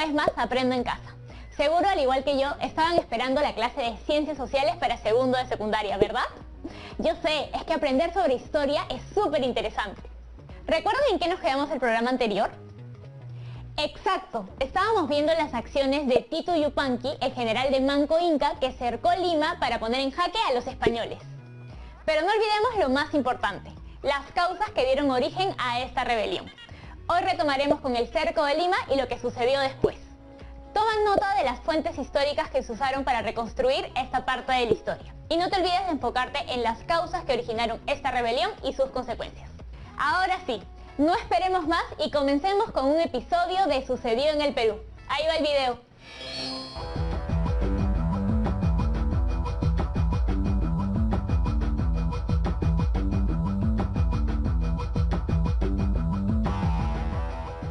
vez más Aprendo en Casa. Seguro, al igual que yo, estaban esperando la clase de Ciencias Sociales para segundo de secundaria, ¿verdad? Yo sé, es que aprender sobre historia es súper interesante. ¿Recuerdan en qué nos quedamos el programa anterior? Exacto, estábamos viendo las acciones de Titu Yupanqui, el general de Manco Inca que cercó Lima para poner en jaque a los españoles. Pero no olvidemos lo más importante, las causas que dieron origen a esta rebelión. Hoy retomaremos con el cerco de Lima y lo que sucedió después. Toma nota de las fuentes históricas que se usaron para reconstruir esta parte de la historia. Y no te olvides de enfocarte en las causas que originaron esta rebelión y sus consecuencias. Ahora sí, no esperemos más y comencemos con un episodio de Sucedió en el Perú. Ahí va el video.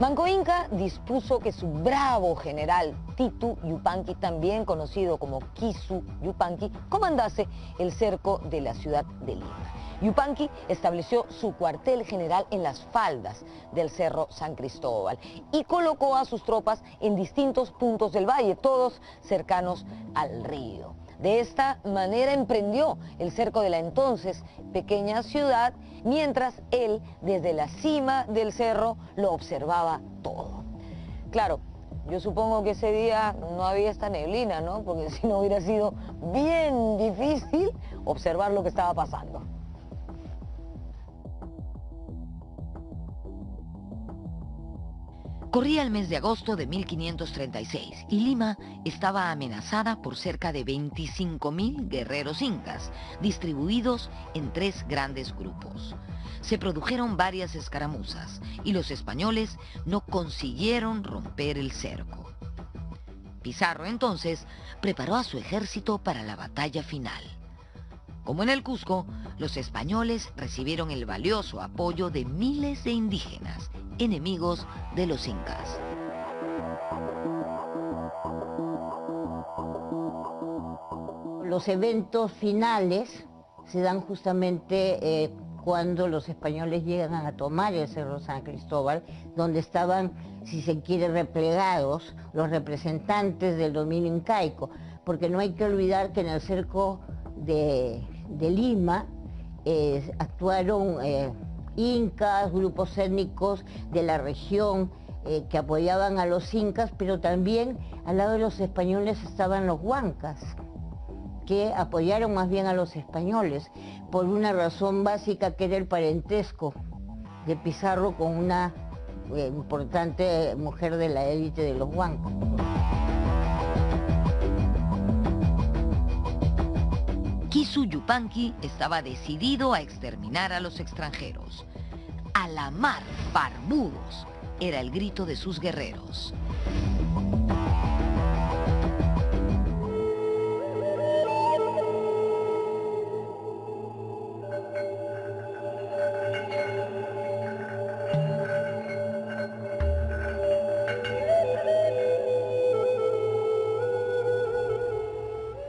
Manco Inca dispuso que su bravo general Titu Yupanqui, también conocido como Kisu Yupanqui, comandase el cerco de la ciudad de Lima. Yupanqui estableció su cuartel general en las faldas del Cerro San Cristóbal y colocó a sus tropas en distintos puntos del valle, todos cercanos al río. De esta manera emprendió el cerco de la entonces pequeña ciudad, mientras él, desde la cima del cerro, lo observaba todo. Claro, yo supongo que ese día no había esta neblina, ¿no? Porque si no hubiera sido bien difícil observar lo que estaba pasando. Corría el mes de agosto de 1536 y Lima estaba amenazada por cerca de 25.000 guerreros incas, distribuidos en 3 grandes grupos. Se produjeron varias escaramuzas y los españoles no consiguieron romper el cerco. Pizarro entonces preparó a su ejército para la batalla final. Como en el Cusco, los españoles recibieron el valioso apoyo de miles de indígenas, enemigos de los incas. Los eventos finales se dan justamente cuando los españoles llegan a tomar el Cerro San Cristóbal, donde estaban, si se quiere, replegados los representantes del dominio incaico, porque no hay que olvidar que en el cerco de Lima actuaron incas, grupos étnicos de la región que apoyaban a los incas, pero también al lado de los españoles estaban los huancas, que apoyaron más bien a los españoles por una razón básica, que era el parentesco de Pizarro con una importante mujer de la élite de los huancas. Kisu Yupanqui estaba decidido a exterminar a los extranjeros. "A la mar, barbudos", era el grito de sus guerreros.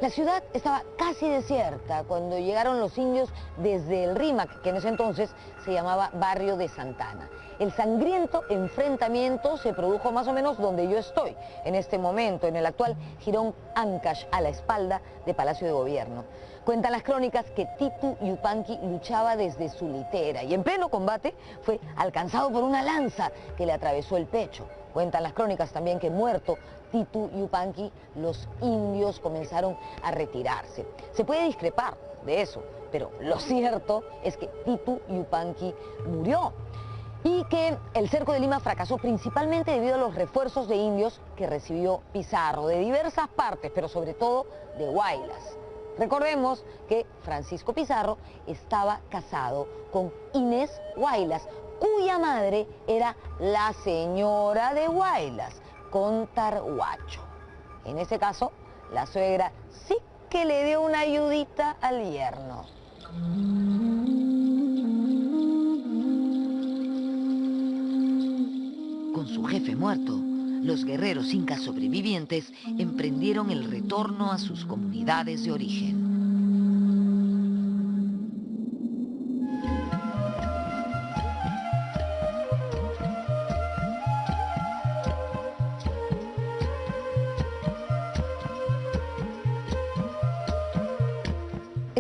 La ciudad estaba casi desierta cuando llegaron los indios desde el Rímac, que en ese entonces se llamaba Barrio de Santana. El sangriento enfrentamiento se produjo más o menos donde yo estoy en este momento, en el actual Jirón Ancash, a la espalda de Palacio de Gobierno. Cuentan las crónicas que Titu Yupanqui luchaba desde su litera y en pleno combate fue alcanzado por una lanza que le atravesó el pecho. Cuentan las crónicas también que, muerto Titu Yupanqui, los indios comenzaron a retirarse. Se puede discrepar de eso, pero lo cierto es que Titu Yupanqui murió y que el cerco de Lima fracasó principalmente debido a los refuerzos de indios que recibió Pizarro de diversas partes, pero sobre todo de Huaylas. Recordemos que Francisco Pizarro estaba casado con Inés Huaylas, cuya madre era la señora de Huaylas, Contarhuacho. En ese caso, la suegra sí que le dio una ayudita al yerno. Con su jefe muerto, los guerreros incas sobrevivientes emprendieron el retorno a sus comunidades de origen.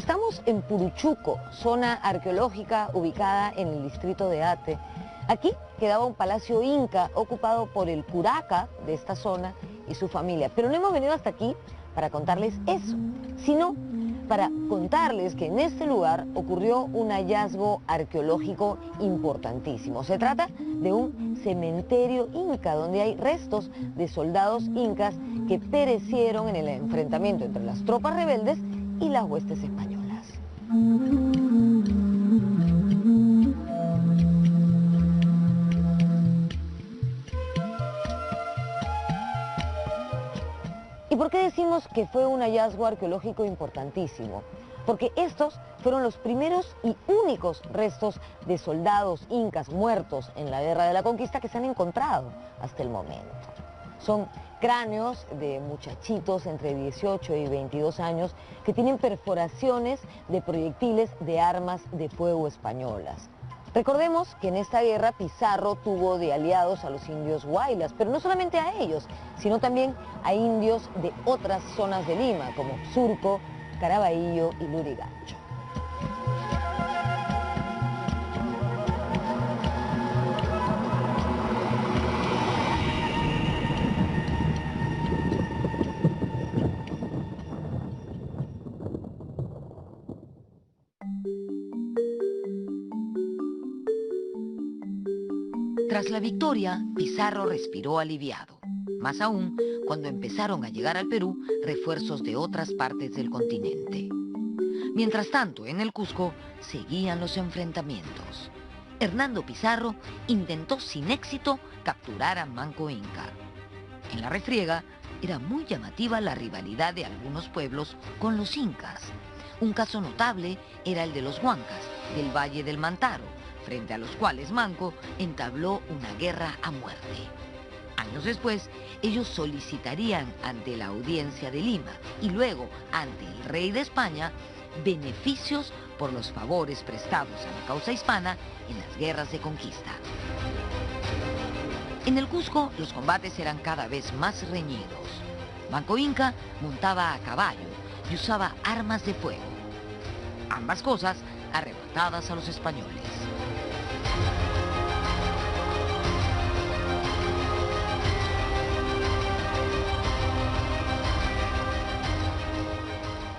Estamos en Puruchuco, zona arqueológica ubicada en el distrito de Ate. Aquí quedaba un palacio inca ocupado por el curaca de esta zona y su familia. Pero no hemos venido hasta aquí para contarles eso, sino para contarles que en este lugar ocurrió un hallazgo arqueológico importantísimo. Se trata de un cementerio inca donde hay restos de soldados incas que perecieron en el enfrentamiento entre las tropas rebeldes y las huestes españolas. ¿Y por qué decimos que fue un hallazgo arqueológico importantísimo? Porque estos fueron los primeros y únicos restos de soldados incas muertos en la Guerra de la Conquista que se han encontrado hasta el momento. Son cráneos de muchachitos entre 18 y 22 años que tienen perforaciones de proyectiles de armas de fuego españolas. Recordemos que en esta guerra Pizarro tuvo de aliados a los indios huaylas, pero no solamente a ellos, sino también a indios de otras zonas de Lima, como Surco, Caraballo y Lurigancho. Tras la victoria, Pizarro respiró aliviado, más aún cuando empezaron a llegar al Perú refuerzos de otras partes del continente. Mientras tanto, en el Cusco seguían los enfrentamientos. Hernando Pizarro intentó sin éxito capturar a Manco Inca. En la refriega era muy llamativa la rivalidad de algunos pueblos con los incas. Un caso notable era el de los huancas, del Valle del Mantaro, frente a los cuales Manco entabló una guerra a muerte. Años después, ellos solicitarían ante la Audiencia de Lima y luego ante el rey de España beneficios por los favores prestados a la causa hispana en las guerras de conquista. En el Cusco, los combates eran cada vez más reñidos. Manco Inca montaba a caballo y usaba armas de fuego. Ambas cosas arrebatadas a los españoles.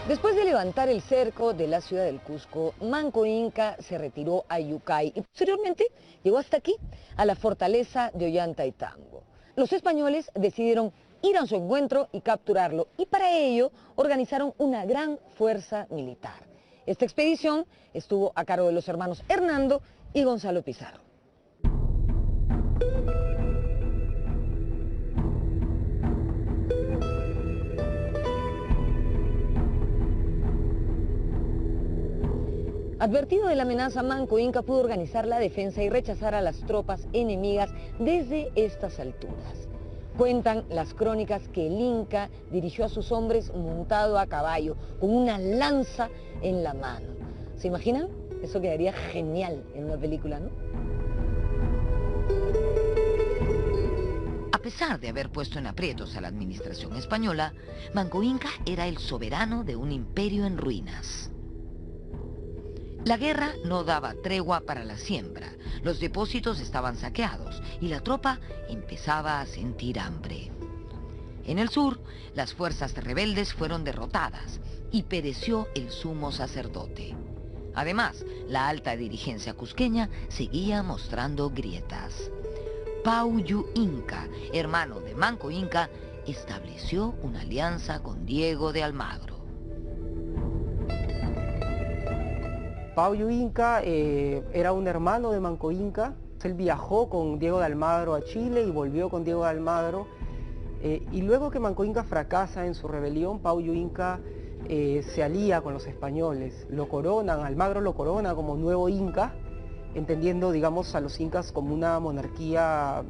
Después de levantar el cerco de la ciudad del Cusco, Manco Inca se retiró a Yucay y posteriormente llegó hasta aquí, a la fortaleza de Ollantaytambo. Los españoles decidieron ir a su encuentro y capturarlo, y para ello organizaron una gran fuerza militar. Esta expedición estuvo a cargo de los hermanos Hernando y Gonzalo Pizarro. Advertido de la amenaza, Manco Inca pudo organizar la defensa y rechazar a las tropas enemigas desde estas alturas. Cuentan las crónicas que el Inca dirigió a sus hombres montado a caballo, con una lanza en la mano. ¿Se imaginan? Eso quedaría genial en una película, ¿no? A pesar de haber puesto en aprietos a la administración española, Manco Inca era el soberano de un imperio en ruinas. La guerra no daba tregua para la siembra, los depósitos estaban saqueados y la tropa empezaba a sentir hambre. En el sur, las fuerzas rebeldes fueron derrotadas y pereció el sumo sacerdote. Además, la alta dirigencia cusqueña seguía mostrando grietas. Pauyu Inca, hermano de Manco Inca, estableció una alianza con Diego de Almagro. Pauyu Inca era un hermano de Manco Inca. Él viajó con Diego de Almagro a Chile y volvió con Diego de Almagro. Y luego que Manco Inca fracasa en su rebelión, Pauyu Inca se alía con los españoles. Lo coronan, Almagro lo corona como nuevo Inca, entendiendo, digamos, a los incas como una monarquía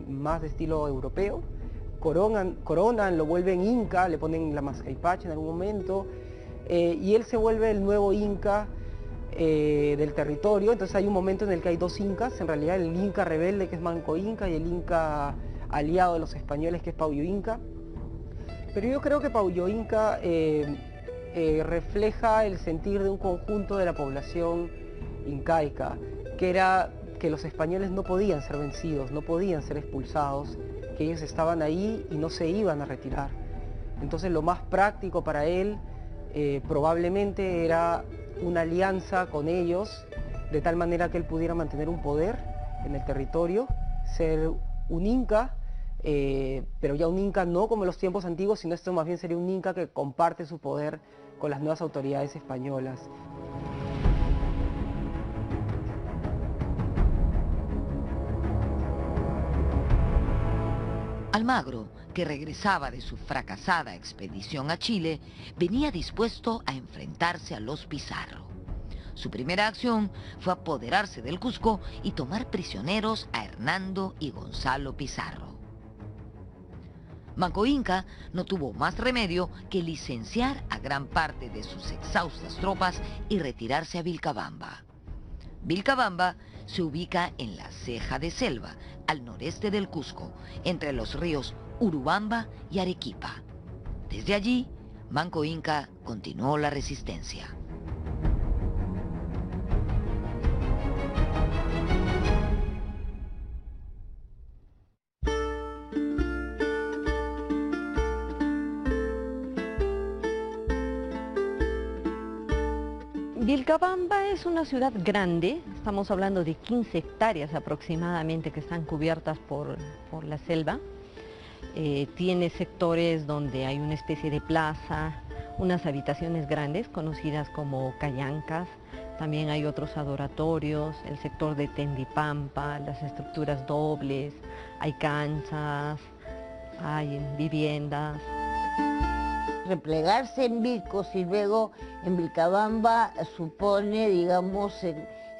más de estilo europeo. Coronan, lo vuelven Inca, le ponen la Mascaipacha en algún momento. Y él se vuelve el nuevo Inca del territorio. Entonces hay un momento en el que hay dos incas, en realidad el Inca rebelde, que es Manco Inca, y el Inca aliado de los españoles, que es Pauyu Inca. Pero yo creo que Pauyu Inca refleja el sentir de un conjunto de la población incaica, que era que los españoles no podían ser vencidos, no podían ser expulsados, que ellos estaban ahí y no se iban a retirar. Entonces lo más práctico para él probablemente era una alianza con ellos, de tal manera que él pudiera mantener un poder en el territorio, ser un inca, pero ya un inca no como en los tiempos antiguos, sino esto más bien sería un inca que comparte su poder con las nuevas autoridades españolas. Almagro, que regresaba de su fracasada expedición a Chile, venía dispuesto a enfrentarse a los Pizarro. Su primera acción fue apoderarse del Cusco y tomar prisioneros a Hernando y Gonzalo Pizarro. Manco Inca no tuvo más remedio que licenciar a gran parte de sus exhaustas tropas y retirarse a Vilcabamba. Vilcabamba se ubica en la ceja de selva, al noreste del Cusco, entre los ríos Urubamba y Arequipa. Desde allí, Manco Inca continuó la resistencia. Vilcabamba es una ciudad grande, estamos hablando de 15 hectáreas aproximadamente que están cubiertas por la selva. Tiene sectores donde hay una especie de plaza, unas habitaciones grandes conocidas como callancas, también hay otros adoratorios, el sector de Tendipampa, las estructuras dobles, hay canchas, hay viviendas. Replegarse en Vilcos y luego en Vilcabamba supone, digamos,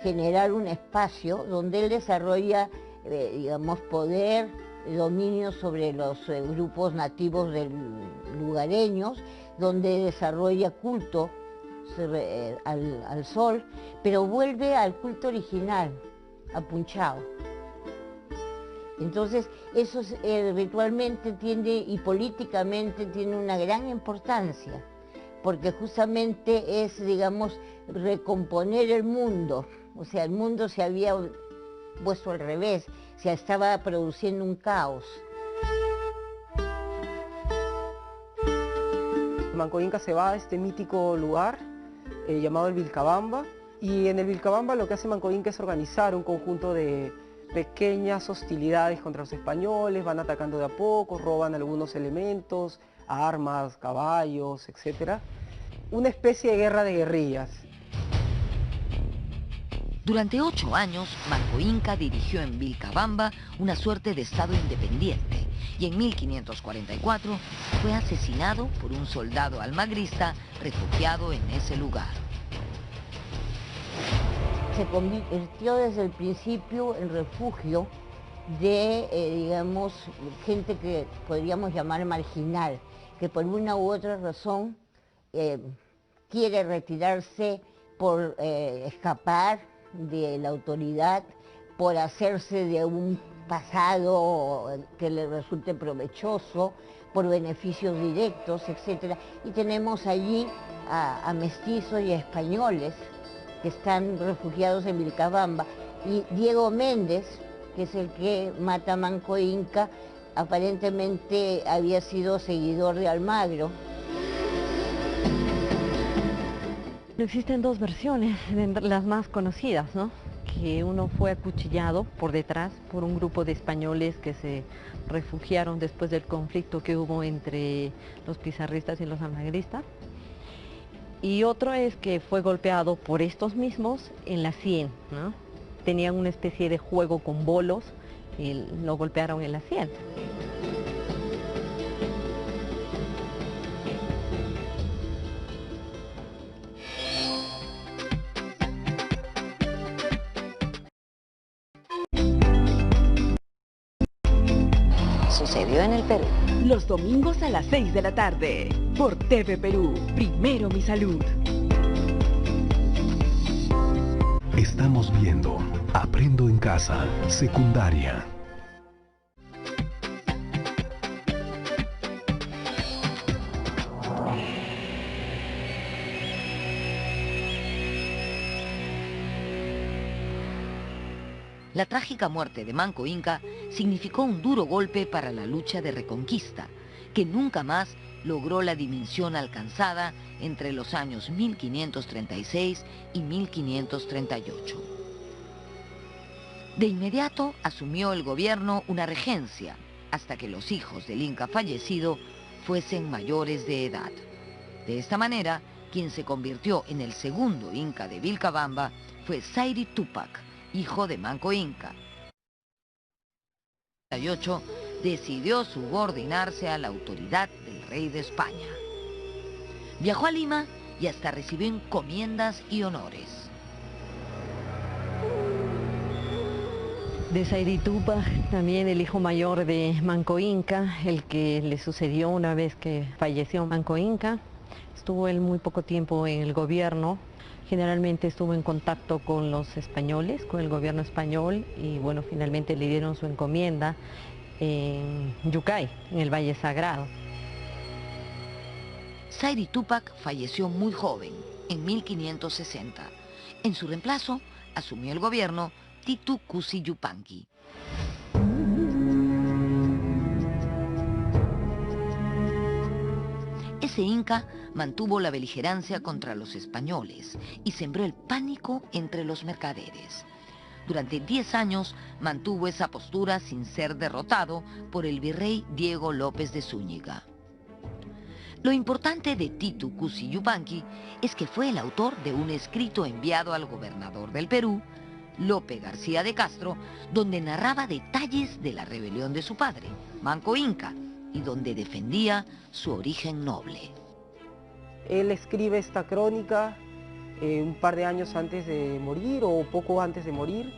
generar un espacio donde él desarrolla, digamos, poder, dominio sobre los grupos nativos lugareños, donde desarrolla culto al sol, pero vuelve al culto original, a Punchao. Entonces, eso ritualmente tiene y políticamente tiene una gran importancia, porque justamente es, digamos, recomponer el mundo. O sea, el mundo se había puesto al revés, se estaba produciendo un caos. Manco Inca se va a este mítico lugar llamado el Vilcabamba, y en el Vilcabamba lo que hace Manco Inca es organizar un conjunto de pequeñas hostilidades contra los españoles, van atacando de a poco, roban algunos elementos, armas, caballos, etc. Una especie de guerra de guerrillas. Durante 8 años, Manco Inca dirigió en Vilcabamba una suerte de estado independiente y en 1544 fue asesinado por un soldado almagrista refugiado en ese lugar. Se convirtió desde el principio en refugio de, digamos, gente que podríamos llamar marginal, que por una u otra razón quiere retirarse por escapar de la autoridad, por hacerse de un pasado que le resulte provechoso, por beneficios directos, etc. Y tenemos allí a mestizos y a españoles que están refugiados en Vilcabamba, y Diego Méndez, que es el que mata a Manco Inca, aparentemente había sido seguidor de Almagro. Existen dos versiones, las más conocidas, ¿no? Que uno fue acuchillado por detrás por un grupo de españoles que se refugiaron después del conflicto que hubo entre los pizarristas y los almagristas. Y otro es que fue golpeado por estos mismos en la sien, ¿no? Tenían una especie de juego con bolos y lo golpearon en la sien. Sucedió en el Perú. Los domingos a las 6 de la tarde, por TV Perú, Primero Mi Salud. Estamos viendo Aprendo en Casa, secundaria. La trágica muerte de Manco Inca significó un duro golpe para la lucha de reconquista, que nunca más logró la dimensión alcanzada entre los años 1536 y 1538. De inmediato asumió el gobierno una regencia, hasta que los hijos del Inca fallecido fuesen mayores de edad. De esta manera, quien se convirtió en el segundo Inca de Vilcabamba fue Sayri Tupac, hijo de Manco Inca. En 1888 decidió subordinarse a la autoridad del rey de España. Viajó a Lima y hasta recibió encomiendas y honores. De Sayri Tupac, también el hijo mayor de Manco Inca, el que le sucedió una vez que falleció Manco Inca. Estuvo él muy poco tiempo en el gobierno, generalmente estuvo en contacto con los españoles, con el gobierno español, y bueno, finalmente le dieron su encomienda en Yucay, en el Valle Sagrado. Sayri Tupac falleció muy joven, en 1560. En su reemplazo, asumió el gobierno Titu Cusi Yupanqui. Ese inca mantuvo la beligerancia contra los españoles y sembró el pánico entre los mercaderes. Durante 10 años mantuvo esa postura sin ser derrotado por el virrey Diego López de Zúñiga. Lo importante de Titu Cusi Yupanqui es que fue el autor de un escrito enviado al gobernador del Perú, Lope García de Castro, donde narraba detalles de la rebelión de su padre, Manco Inca, y donde defendía su origen noble. Él escribe esta crónica un par de años antes de morir o poco antes de morir,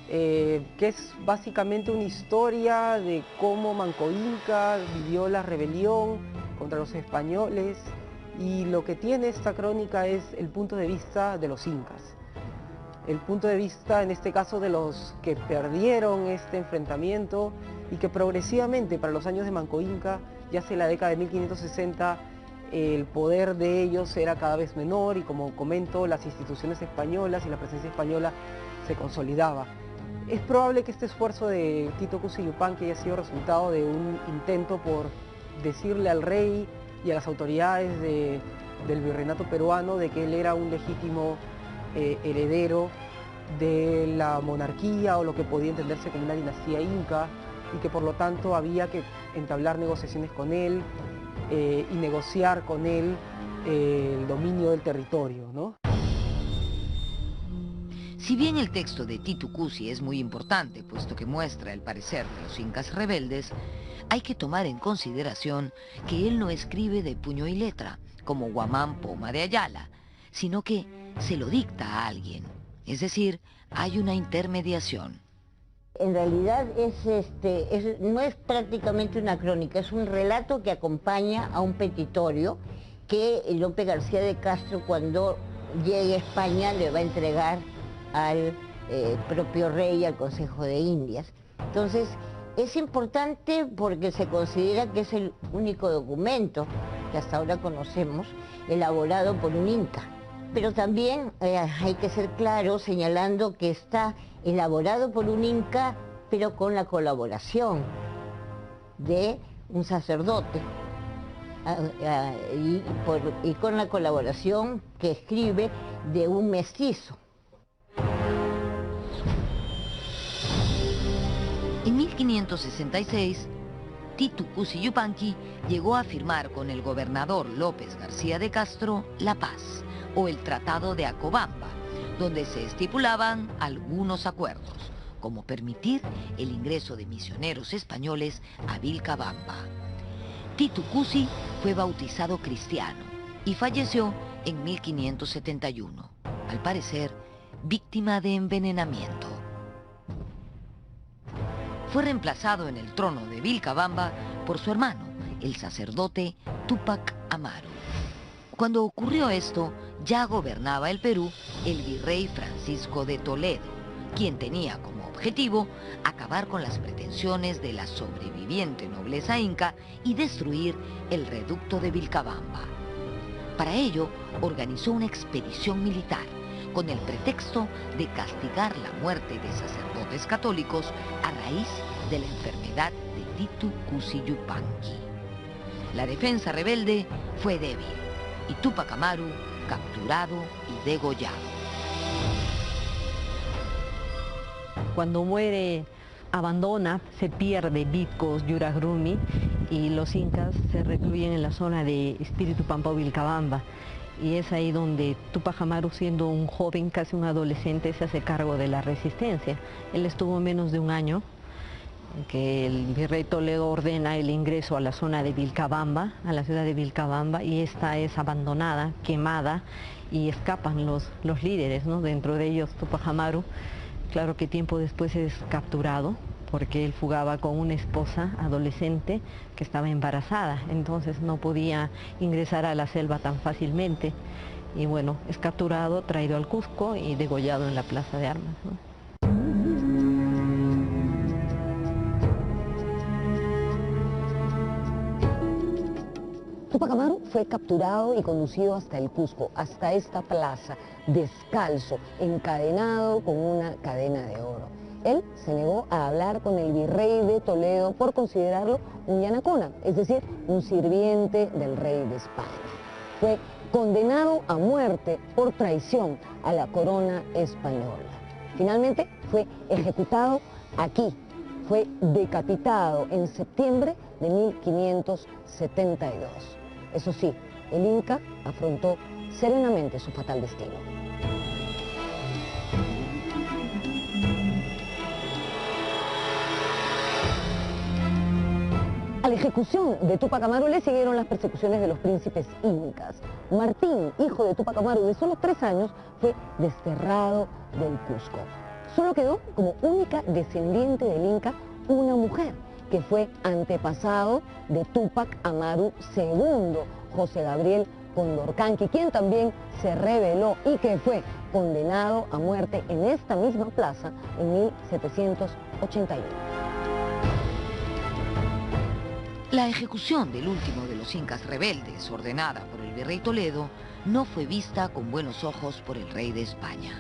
que es básicamente una historia de cómo Manco Inca vivió la rebelión contra los españoles, y lo que tiene esta crónica es el punto de vista de los incas. El punto de vista, en este caso, de los que perdieron este enfrentamiento y que progresivamente, para los años de Manco Inca, ya hacia la década de 1560, el poder de ellos era cada vez menor y, como comento, las instituciones españolas y la presencia española se consolidaba. Es probable que este esfuerzo de Titu Cusi Yupanqui haya sido resultado de un intento por decirle al rey y a las autoridades del virreinato peruano de que él era un legítimo heredero de la monarquía, o lo que podía entenderse como una dinastía inca, y que por lo tanto había que entablar negociaciones con él y negociar con él el dominio del territorio, ¿no? Si bien el texto de Titu Cusi es muy importante, puesto que muestra el parecer de los incas rebeldes, hay que tomar en consideración que él no escribe de puño y letra, como Guamán Poma de Ayala, sino que se lo dicta a alguien. Es decir, hay una intermediación. En realidad no es prácticamente una crónica, es un relato que acompaña a un petitorio que Lope García de Castro, cuando llegue a España, le va a entregar al propio rey, al Consejo de Indias. Entonces, es importante porque se considera que es el único documento que hasta ahora conocemos elaborado por un inca. Pero también hay que ser claro señalando que está elaborado por un inca, pero con la colaboración de un sacerdote y con la colaboración que escribe de un mestizo. En 1566, Titu Cusi Yupanqui llegó a firmar con el gobernador López García de Castro la paz, o el Tratado de Acobamba, donde se estipulaban algunos acuerdos, como permitir el ingreso de misioneros españoles a Vilcabamba. Titu Cusi fue bautizado cristiano y falleció en 1571, al parecer víctima de envenenamiento. Fue reemplazado en el trono de Vilcabamba por su hermano, el sacerdote Túpac Amaru. Cuando ocurrió esto, ya gobernaba el Perú el virrey Francisco de Toledo, quien tenía como objetivo acabar con las pretensiones de la sobreviviente nobleza inca y destruir el reducto de Vilcabamba. Para ello, organizó una expedición militar con el pretexto de castigar la muerte de sacerdotes católicos a raíz de la enfermedad de Titu Cusi Yupanqui. La defensa rebelde fue débil y Túpac Amaru capturado y degollado. Cuando muere, abandona, se pierde Vitcos, Yuragrumi, y los incas se recluyen en la zona de Espíritu Pampao Vilcabamba. Y es ahí donde Túpac Amaru, siendo un joven, casi un adolescente, se hace cargo de la resistencia. Él estuvo menos de un año, que el virrey Toledo ordena el ingreso a la zona de Vilcabamba, a la ciudad de Vilcabamba, y esta es abandonada, quemada, y escapan los líderes, ¿no? Dentro de ellos Túpac Amaru. Claro que tiempo después es capturado, porque él fugaba con una esposa adolescente que estaba embarazada, entonces no podía ingresar a la selva tan fácilmente. Y bueno, es capturado, traído al Cusco y degollado en la Plaza de Armas, ¿no? Túpac Amaru fue capturado y conducido hasta el Cusco, hasta esta plaza, descalzo, encadenado con una cadena de oro. Él se negó a hablar con el virrey de Toledo por considerarlo un yanacona, es decir, un sirviente del rey de España. Fue condenado a muerte por traición a la corona española. Finalmente fue ejecutado aquí. Fue decapitado en septiembre de 1572. Eso sí, el Inca afrontó serenamente su fatal destino. A la ejecución de Túpac Amaru le siguieron las persecuciones de los príncipes incas. Martín, hijo de Túpac Amaru de solo 3 años, fue desterrado del Cusco. Solo quedó como única descendiente del Inca una mujer, que fue antepasado de Túpac Amaru II, José Gabriel Condorcanqui, quien también se rebeló y que fue condenado a muerte en esta misma plaza en 1781. La ejecución del último de los incas rebeldes, ordenada por el virrey Toledo, no fue vista con buenos ojos por el rey de España.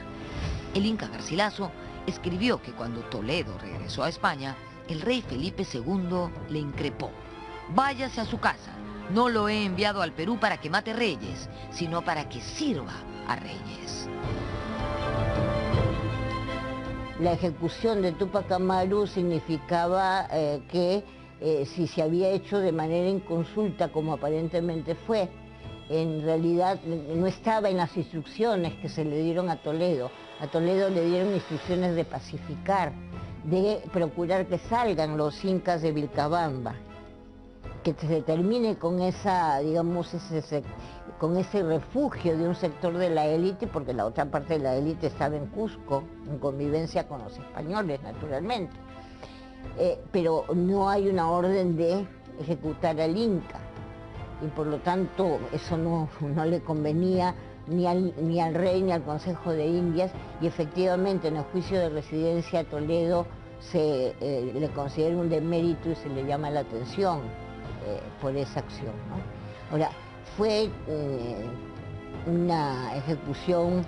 El inca Garcilaso escribió que cuando Toledo regresó a España, el rey Felipe II le increpó: váyase a su casa, no lo he enviado al Perú para que mate reyes, sino para que sirva a reyes. La ejecución de Túpac Amaru significaba que si se había hecho de manera inconsulta, como aparentemente fue, en realidad no estaba en las instrucciones que se le dieron a Toledo. A Toledo le dieron instrucciones de pacificar, de procurar que salgan los incas de Vilcabamba, que se termine con esa, digamos, con ese refugio de un sector de la élite, porque la otra parte de la élite estaba en Cusco, en convivencia con los españoles, naturalmente. Pero no hay una orden de ejecutar al Inca, y por lo tanto eso no le convenía ni al rey ni al Consejo de Indias, y efectivamente en el juicio de residencia a Toledo se le considera un demérito y se le llama la atención por esa acción, ¿no? Ahora, fue una ejecución,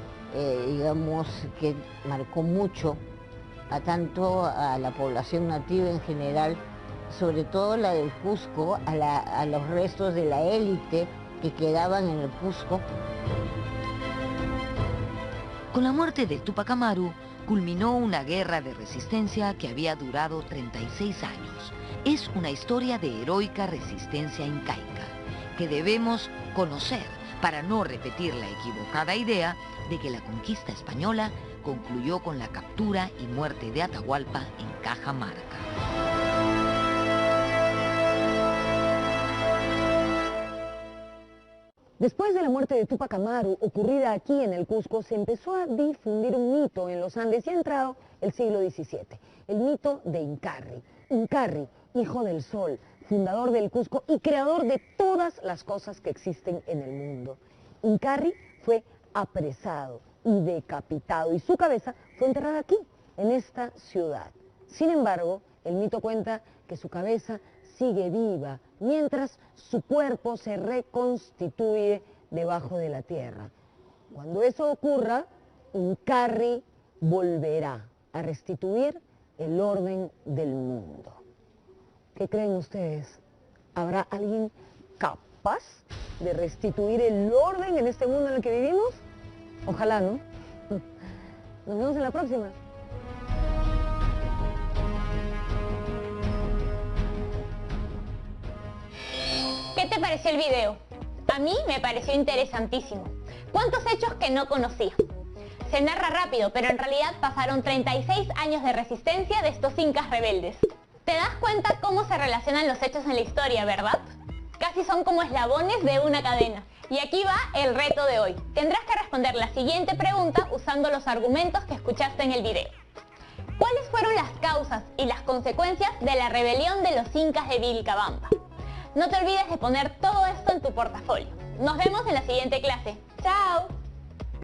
digamos, que marcó mucho tanto a la población nativa en general, sobre todo la del Cusco, a los restos de la élite que quedaban en el Cusco. Con la muerte de Túpac Amaru, culminó una guerra de resistencia que había durado 36 años. Es una historia de heroica resistencia incaica que debemos conocer para no repetir la equivocada idea de que la conquista española concluyó con la captura y muerte de Atahualpa en Cajamarca. Después de la muerte de Túpac Amaru, ocurrida aquí en el Cusco, se empezó a difundir un mito en los Andes y ha entrado el siglo XVII, el mito de Incarri. Incarri, hijo del sol, fundador del Cusco y creador de todas las cosas que existen en el mundo. Incarri fue apresado y decapitado y su cabeza fue enterrada aquí, en esta ciudad. Sin embargo, el mito cuenta que su cabeza sigue viva, mientras su cuerpo se reconstituye debajo de la tierra. Cuando eso ocurra, Uncarri volverá a restituir el orden del mundo. ¿Qué creen ustedes? ¿Habrá alguien capaz de restituir el orden en este mundo en el que vivimos? Ojalá, ¿no? Nos vemos en la próxima. ¿Qué te pareció el video? A mí me pareció interesantísimo. ¿Cuántos hechos que no conocía? Se narra rápido, pero en realidad pasaron 36 años de resistencia de estos incas rebeldes. ¿Te das cuenta cómo se relacionan los hechos en la historia, verdad? Casi son como eslabones de una cadena. Y aquí va el reto de hoy. Tendrás que responder la siguiente pregunta usando los argumentos que escuchaste en el video. ¿Cuáles fueron las causas y las consecuencias de la rebelión de los incas de Vilcabamba? No te olvides de poner todo esto en tu portafolio. Nos vemos en la siguiente clase.